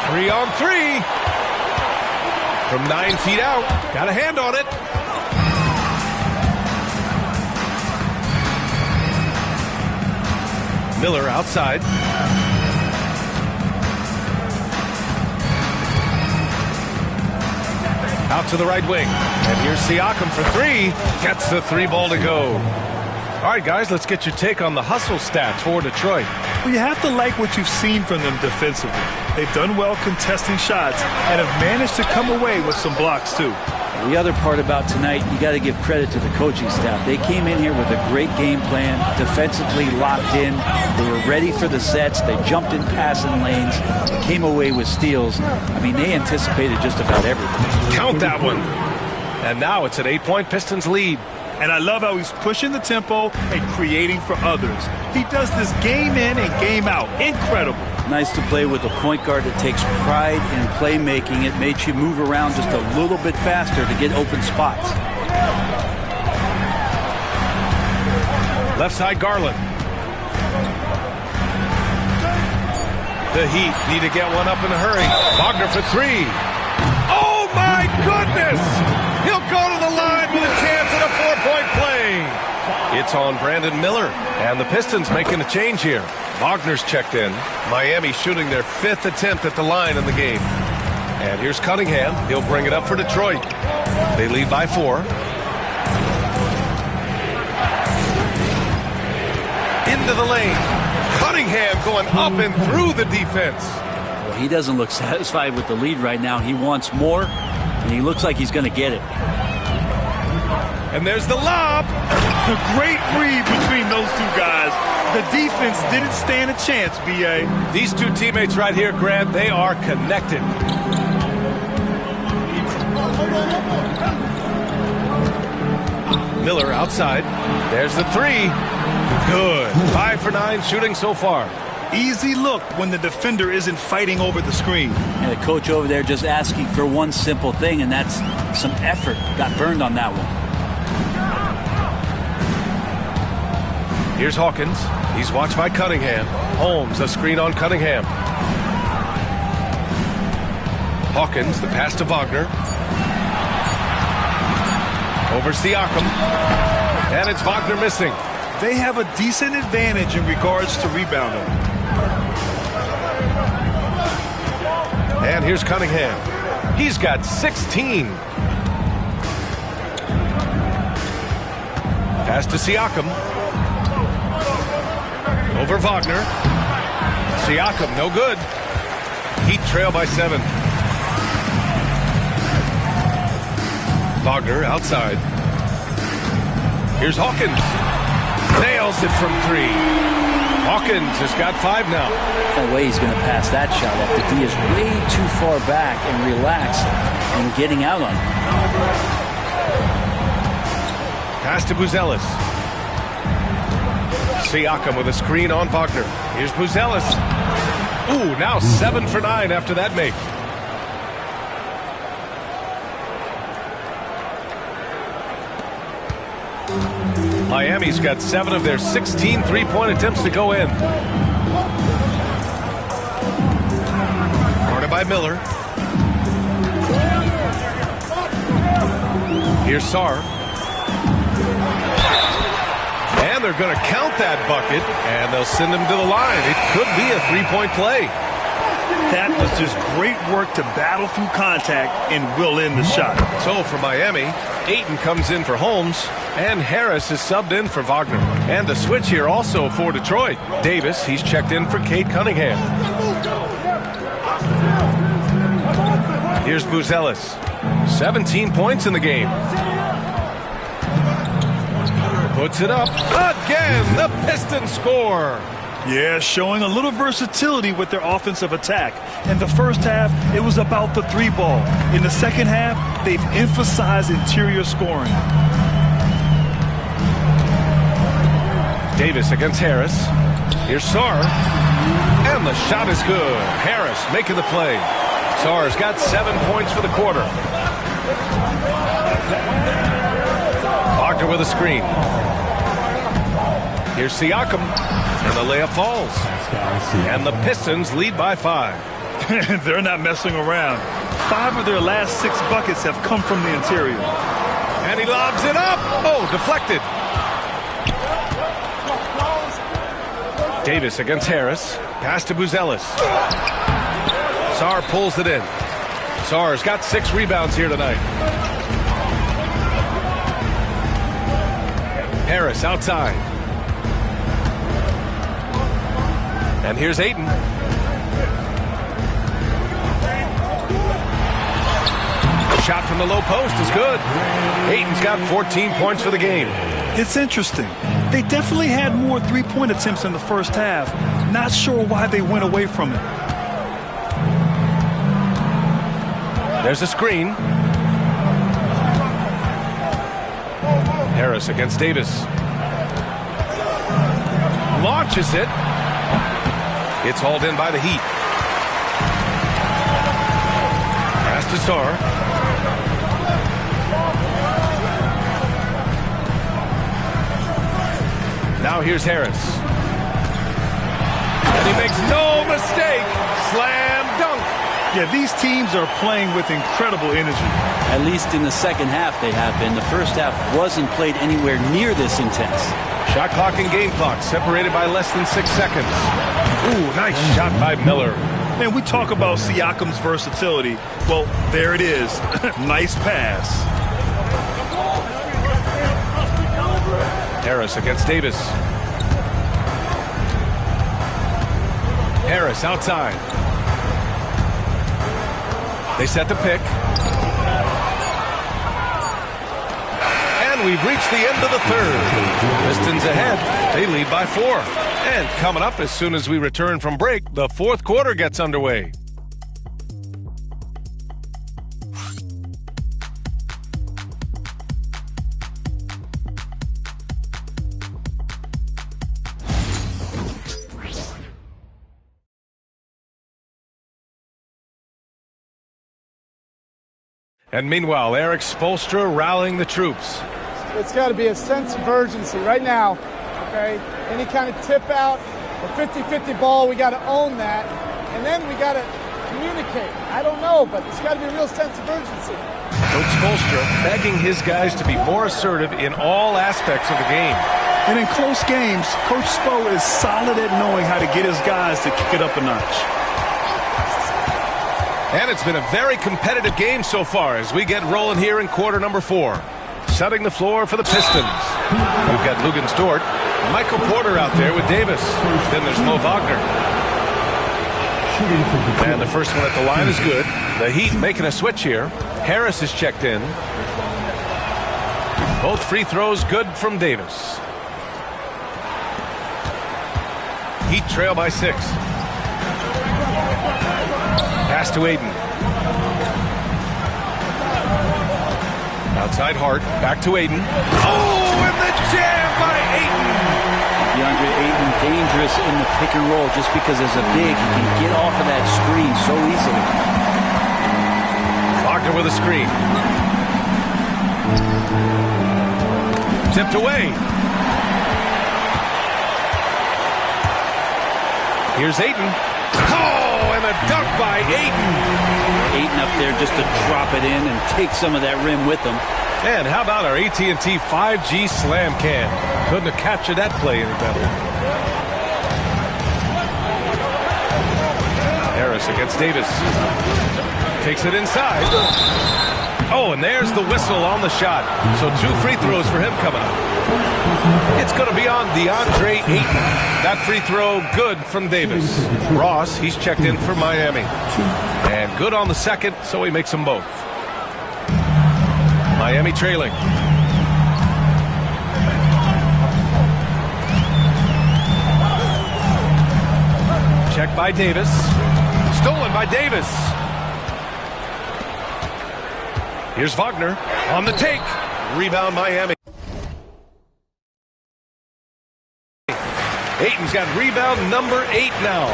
3-on-3. From 9 feet out. Got a hand on it. Miller outside. Out to the right wing. And here's Siakam for 3. Gets the 3 ball to go. All right, guys, let's get your take on the hustle stats for Detroit. Well, you have to like what you've seen from them defensively. They've done well contesting shots and have managed to come away with some blocks, too. The other part about tonight, you got to give credit to the coaching staff. They came in here with a great game plan, defensively locked in. They were ready for the sets. They jumped in passing lanes. They came away with steals. I mean, they anticipated just about everything. Count that one. And now it's an 8-point Pistons lead. And I love how he's pushing the tempo and creating for others. He does this game in and game out. Incredible. Nice to play with a point guard that takes pride in playmaking. It makes you move around just a little bit faster to get open spots. Left side, Garland. The Heat need to get one up in a hurry. Wagner for 3. Oh, my goodness! He'll go to the line with a chance at a 4-point play. It's on Brandon Miller, and the Pistons making a change here. Wagner's checked in. Miami shooting their 5th attempt at the line in the game. And here's Cunningham. He'll bring it up for Detroit. They lead by 4. Into the lane. Cunningham going up and through the defense. Well, he doesn't look satisfied with the lead right now. He wants more, and he looks like he's going to get it. And there's the lob. A great read between those two guys. The defense didn't stand a chance, B.A. These two teammates right here, Grant, they are connected. Miller outside. There's the 3. Good. 5 for 9 shooting so far. Easy look when the defender isn't fighting over the screen. And the coach over there just asking for one simple thing, and that's some effort. Got burned on that one. Here's Hawkins. He's watched by Cunningham. Holmes, a screen on Cunningham. Hawkins, the pass to Wagner. Over Siakam. And it's Wagner missing. They have a decent advantage in regards to rebounding. And here's Cunningham. He's got 16. Pass to Siakam. Over Wagner. Siakam, no good. Heat trail by 7. Wagner outside. Here's Hawkins. Nails it from 3. Hawkins has got 5 now. No way he's going to pass that shot up. The D is way too far back and relaxed and getting out on it. Pass to Buzelis. Siakam with a screen on Wagner. Here's Buzelis. Ooh, now 7 for 9 after that make. Miami's got 7 of their 16 three-point attempts to go in. Guarded by Miller. Here's Sarr. And they're going to count that bucket, and they'll send him to the line. It could be a 3-point play. That was just great work to battle through contact and will in the shot. So for Miami, Ayton comes in for Holmes, and Harris is subbed in for Wagner. And the switch here also for Detroit. Davis, he's checked in for Cade Cunningham. Here's Buzelis. 17 points in the game. Puts it up again. The Pistons score. Yeah, showing a little versatility with their offensive attack. In the first half, it was about the 3-ball. In the second half, they've emphasized interior scoring. Davis against Harris. Here's Sarr. And the shot is good. Harris making the play. Sarr's got 7 points for the quarter. Wagner with a screen. Here's Siakam. And the layup falls. And the Pistons lead by 5. They're not messing around. 5 of their last 6 buckets have come from the interior. And he lobs it up. Oh, deflected. Davis against Harris. Pass to Buzelis. Sarr pulls it in. Sarr's got 6 rebounds here tonight. Harris outside. And here's Ayton. The shot from the low post is good. Ayton's got 14 points for the game. It's interesting. They definitely had more three-point attempts in the first half. Not sure why they went away from it. There's a screen. Harris against Davis. Launches it. It's hauled in by the Heat. Pass to Sarr. Now here's Harris. And he makes no mistake. Slam dunk. Yeah, these teams are playing with incredible energy. At least in the second half they have been. The first half wasn't played anywhere near this intense. Shot clock and game clock separated by less than 6 seconds. Ooh, nice shot by Miller. Man, we talk about Siakam's versatility. Well, there it is. Nice pass. Harris against Davis. Harris outside. They set the pick. And we've reached the end of the third. Pistons ahead. They lead by 4. And coming up as soon as we return from break, the fourth quarter gets underway. And meanwhile, Eric Spoelstra rallying the troops. It's got to be a sense of urgency right now, okay? Any kind of tip out or 50-50 ball, we got to own that. And then we got to communicate. I don't know, but it's got to be a real sense of urgency. Coach Spoelstra begging his guys to be more assertive in all aspects of the game. And in close games, Coach Spo is solid at knowing how to get his guys to kick it up a notch. And it's been a very competitive game so far as we get rolling here in quarter number 4. Setting the floor for the Pistons. We've got Lugens Dort, Michael Porter out there with Davis. Then there's Mo Wagner. And the first one at the line is good. The Heat making a switch here. Harris is checked in. Both free throws good from Davis. Heat trail by 6. Pass to Ayton. Outside Hart. Back to Ayton. Oh, and the jam by Ayton. DeAndre Ayton dangerous in the pick and roll just because as a big, he can get off of that screen so easily. Wagner with a screen. Tipped away. Here's Ayton. Oh, and a dunk by Ayton. Ayton up there just to drop it in and take some of that rim with him. And how about our AT&T 5G slam cam? Couldn't have captured that play any better. Harris against Davis. Takes it inside. Oh, and there's the whistle on the shot. So 2 free throws for him coming up. It's going to be on DeAndre Ayton. That free throw good from Davis. Ross, he's checked in for Miami. And good on the second, so he makes them both. Miami trailing. by Davis. Stolen by Davis. Here's Wagner on the take. Rebound Miami. Ayton's got rebound number 8 now.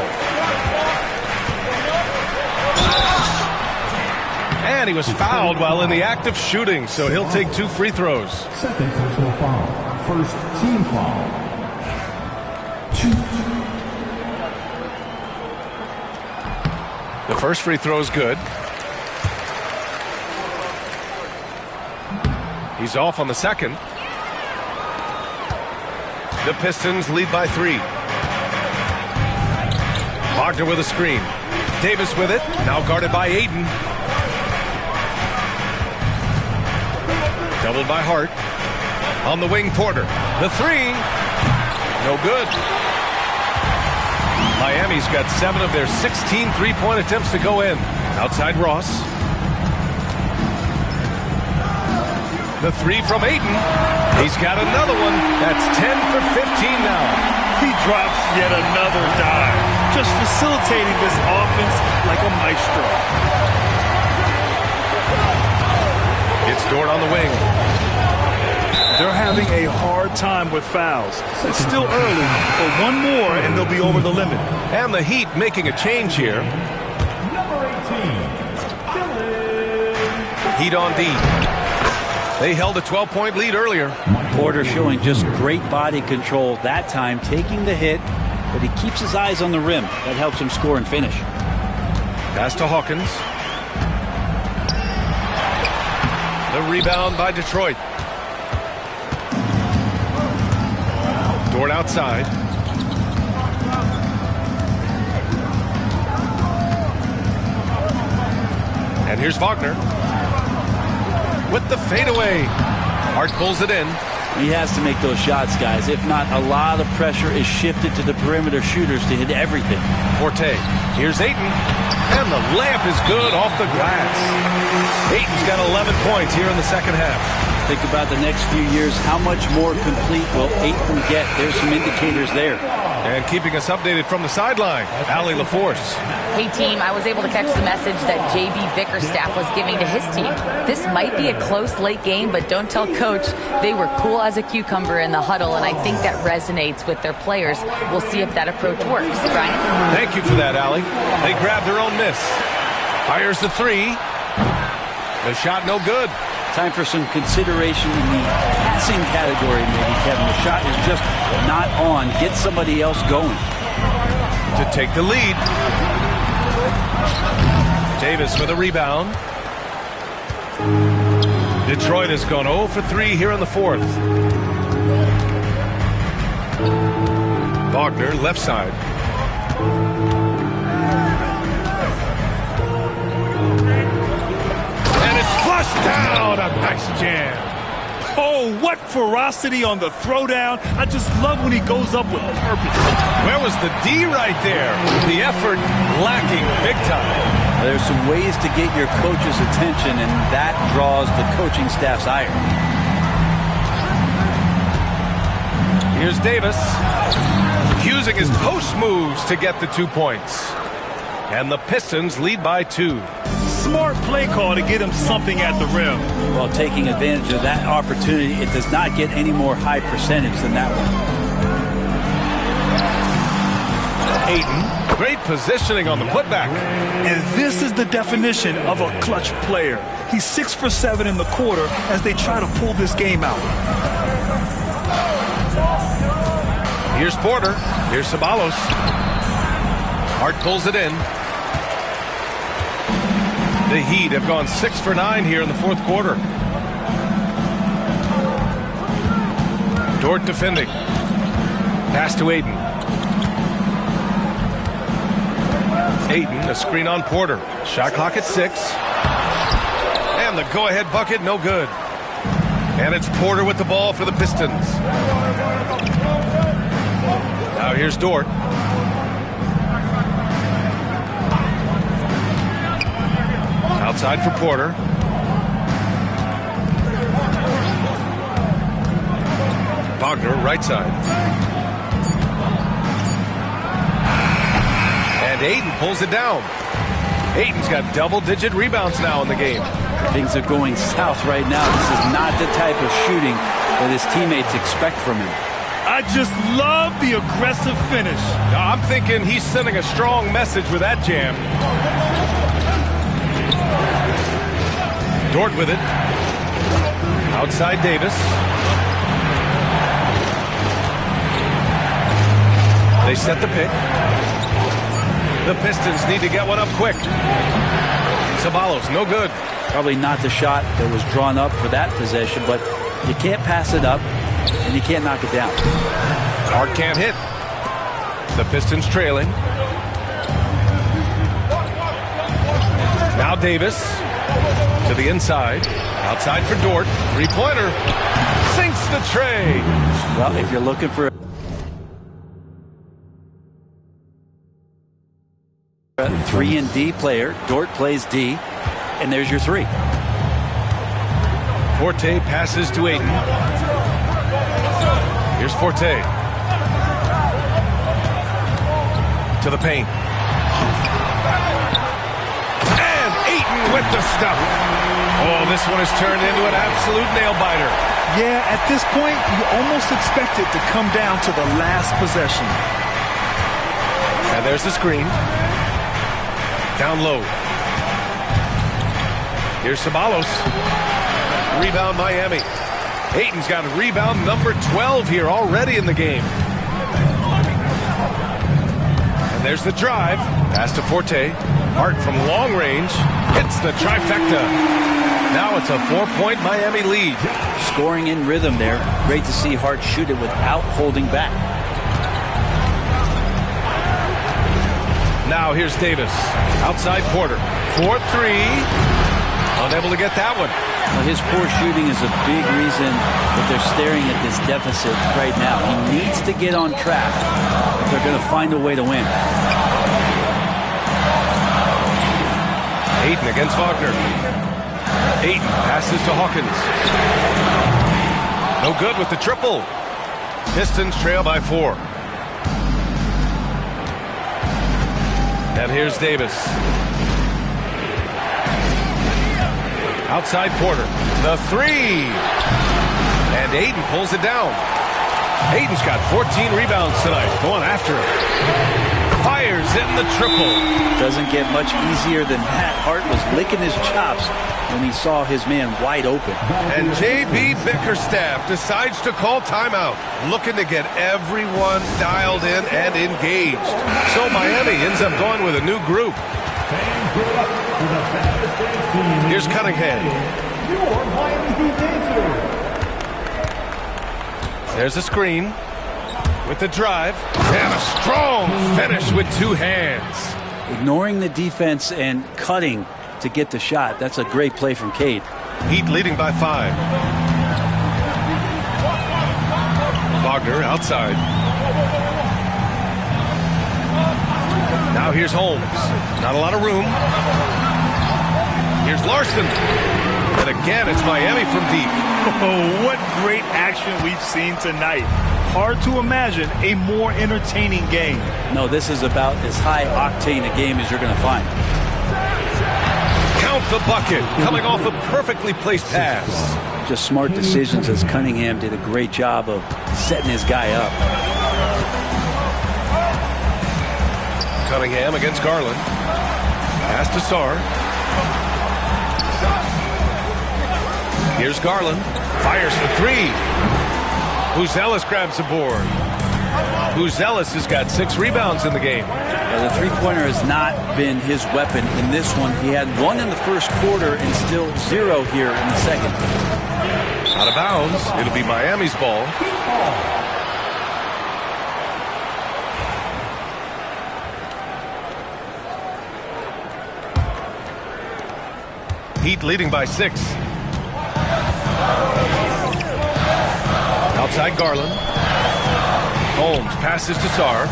And he was fouled while in the act of shooting, so he'll take 2 free throws. Second personal foul. First team foul. 2. The first free throw is good. He's off on the second. The Pistons lead by 3. Wagner with a screen. Davis with it. Now guarded by Ayton. Doubled by Hart. On the wing, Porter. The 3. No good. Miami's got 7 of their 16 three-point attempts to go in. Outside Ross. The 3 from Ayton. He's got another one. That's 10 for 15 now. He drops yet another dive. Just facilitating this offense like a maestro. It's Dort on the wing. They're having a hard time with fouls. It's still early, but one more and they'll be over the limit. And the Heat making a change here. Number 18. Heat on D. They held a 12-point lead earlier. Porter showing just great body control that time, taking the hit, but he keeps his eyes on the rim. That helps him score and finish. Pass to Hawkins. The rebound by Detroit. Dort outside. And here's Wagner with the fadeaway. Hart pulls it in. He has to make those shots, guys. If not, a lot of pressure is shifted to the perimeter shooters to hit everything. Forte. Here's Ayton. And the layup is good off the glass. Ayton's got 11 points here in the second half. Think about the next few years. How much more complete will Ayton get? There's some indicators there. And keeping us updated from the sideline, Allie LaForce. Hey, team, I was able to catch the message that J.B. Bickerstaff was giving to his team. This might be a close late game, but don't tell Coach. They were cool as a cucumber in the huddle, and I think that resonates with their players. We'll see if that approach works. Brian? Thank you for that, Allie. They grabbed their own miss. Fires the 3. The shot no good. Time for some consideration in the passing category, maybe, Kevin. The shot is just not on. Get somebody else going. To take the lead. Davis with a rebound. Detroit has gone 0 for 3 here in the fourth. Wagner, left side. And it's flushed down. A nice jam. Oh, what ferocity on the throwdown. I just love when he goes up with purpose. Where was the D right there? The effort lacking big time. There's some ways to get your coach's attention, and that draws the coaching staff's ire. Here's Davis, using his post moves to get the 2 points. And the Pistons lead by 2. Smart play call to get him something at the rim. Well, taking advantage of that opportunity, it does not get any more high percentage than that one. Ayton, great positioning on the putback. And this is the definition of a clutch player. He's 6 for 7 in the quarter as they try to pull this game out. Here's Porter. Here's Ceballos. Hart pulls it in. The Heat have gone 6 for 9 here in the fourth quarter. Dort defending. Pass to Ayton. Ayton, a screen on Porter. Shot clock at 6. And the go-ahead bucket, no good. And it's Porter with the ball for the Pistons. Now here's Dort. Outside for Porter. Wagner, right side. And Ayton pulls it down. Ayton's got double-digit rebounds now in the game. Things are going south right now. This is not the type of shooting that his teammates expect from him. I just love the aggressive finish. I'm thinking he's sending a strong message with that jam. Dort with it. Outside Davis. They set the pick. The Pistons need to get one up quick. Ceballos, no good. Probably not the shot that was drawn up for that possession, but you can't pass it up, and you can't knock it down. Hart can't hit. The Pistons trailing. Now Davis to the inside. Outside for Dort. Three-pointer. Sinks the tray. Well, if you're looking for a 3-and-D player, Dort plays D, and there's your three. Forte passes to Ayton. Here's Forte. To the paint. And Ayton with the stuff. Oh, this one has turned into an absolute nail-biter. Yeah, at this point, you almost expect it to come down to the last possession. And there's the screen. Down low. Here's Ceballos. Rebound Miami. Ayton's got rebound number 12 here already in the game. And there's the drive. Pass to Forte. Hart from long range. Hits the trifecta. Now it's a 4-point Miami lead. Scoring in rhythm there. Great to see Hart shoot it without holding back. Now here's Davis. Outside Porter. 4-3. Unable to get that one. Well, his poor shooting is a big reason that they're staring at this deficit right now. He needs to get on track if they're going to find a way to win. Ayton against Wagner. Ayton passes to Hawkins. No good with the triple. Pistons trail by 4. And here's Davis. Outside Porter. The three. And Ayton pulls it down. Ayton's got 14 rebounds tonight. Going after it. Fires in the triple. Doesn't get much easier than that. Hart was licking his chops when he saw his man wide open. And J.B. Bickerstaff decides to call timeout. Looking to get everyone dialed in and engaged. So Miami ends up going with a new group. Here's Cunningham. There's a screen with the drive and a strong finish with 2 hands. Ignoring the defense and cutting to get the shot. That's a great play from Cade. Heat leading by 5. Wagner outside. Now here's Holmes. Not a lot of room. Here's Larson. And again, it's Miami from deep. Oh, what great action we've seen tonight. Hard to imagine a more entertaining game. No, this is about as high octane a game as you're going to find. Count the bucket. Coming off a perfectly placed pass. Just smart decisions as Cunningham did a great job of setting his guy up. Cunningham against Garland. Pass to Sarr. Here's Garland. Fires for 3. Buzelis grabs the board. Buzelis has got 6 rebounds in the game. The three-pointer has not been his weapon in this one. He had 1 in the first quarter and still 0 here in the second. Out of bounds. It'll be Miami's ball. Heat leading by 6. Outside Garland. Holmes passes to Sarr.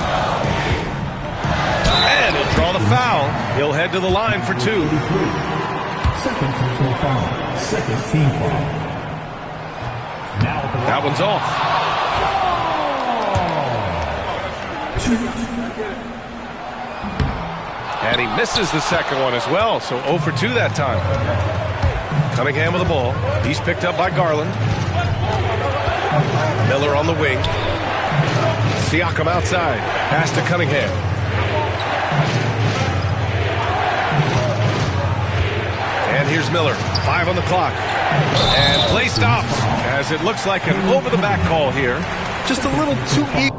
And he'll draw the foul. He'll head to the line for 2. Second personal foul. Second team foul. That one's off. And he misses the second one as well, so 0 for 2 that time. Cunningham with the ball. He's picked up by Garland. Miller on the wing. Siakam outside. Pass to Cunningham. And here's Miller. 5 on the clock. And play stops as it looks like an over-the-back call here. Just a little too eager.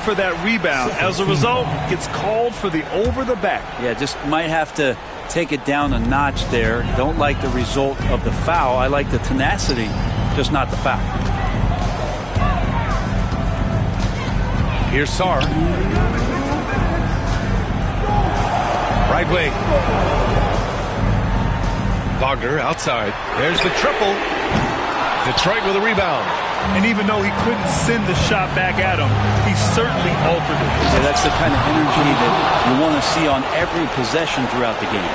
For that rebound. As a result, gets called for the over-the-back. Yeah, just might have to take it down a notch there. Don't like the result of the foul. I like the tenacity, just not the foul. Here's Sarr. Right wing. Wagner outside. There's the triple. Detroit with a rebound. And even though he couldn't send the shot back at him, he certainly altered it. Yeah, that's the kind of energy that you want to see on every possession throughout the game.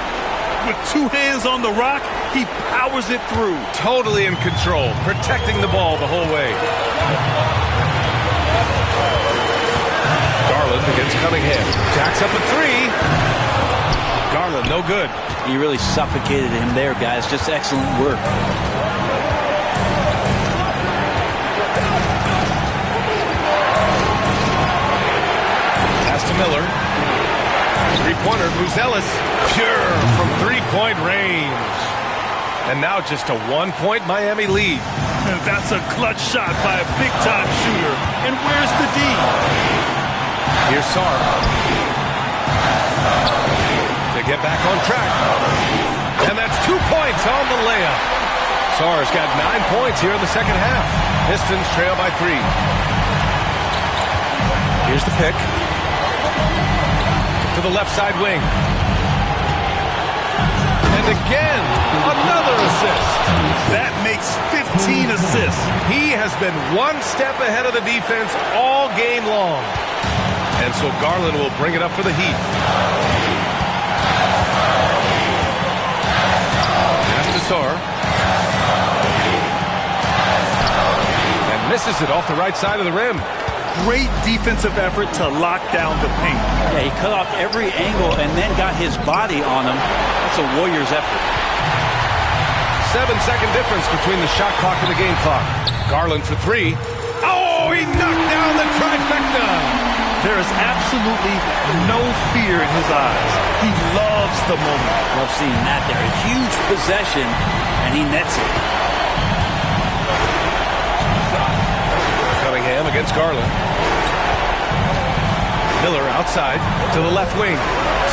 With 2 hands on the rock, he powers it through. Totally in control, protecting the ball the whole way. Garland against Cunningham. Jacks up a 3. Garland, no good. He really suffocated him there, guys. Just excellent work. To Miller. Three-pointer, Buzelis. Pure from three-point range. And now just a 1-point Miami lead. And that's a clutch shot by a big-time shooter. And where's the D? Here's Sarr. To get back on track. And that's 2 points on the layup. Sarr's got 9 points here in the second half. Pistons trail by 3. Here's the pick. To the left side wing. And again, another assist. That makes 15 assists. He has been 1 step ahead of the defense all game long. And so Garland will bring it up for the Heat. Pass to Sarr. And misses it off the right side of the rim. Great defensive effort to lock down the paint. Yeah, he cut off every angle and then got his body on him. That's a Warriors effort. 7-second difference between the shot clock and the game clock. Garland for 3. Oh, he knocked down the trifecta. There is absolutely no fear in his eyes. He loves the moment. Love seeing that there. A huge possession, and he nets it. Cunningham against Garland. Miller outside to the left wing.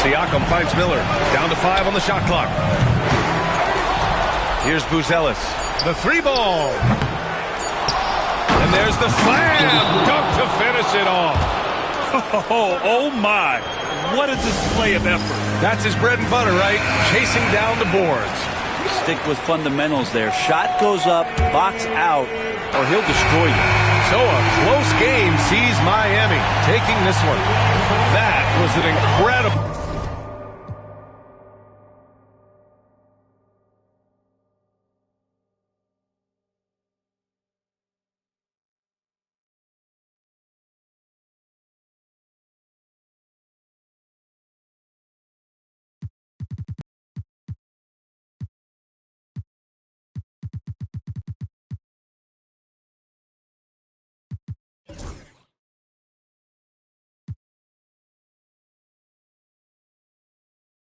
Siakam finds Miller. Down to 5 on the shot clock. Here's Buzelis. The 3-ball. And there's the slam. Dunk to finish it off. Oh my. What a display of effort. That's his bread and butter, right? Chasing down the boards. Stick with fundamentals there. Shot goes up, box out, or he'll destroy you. So a close game sees Miami taking this one. That was an incredible...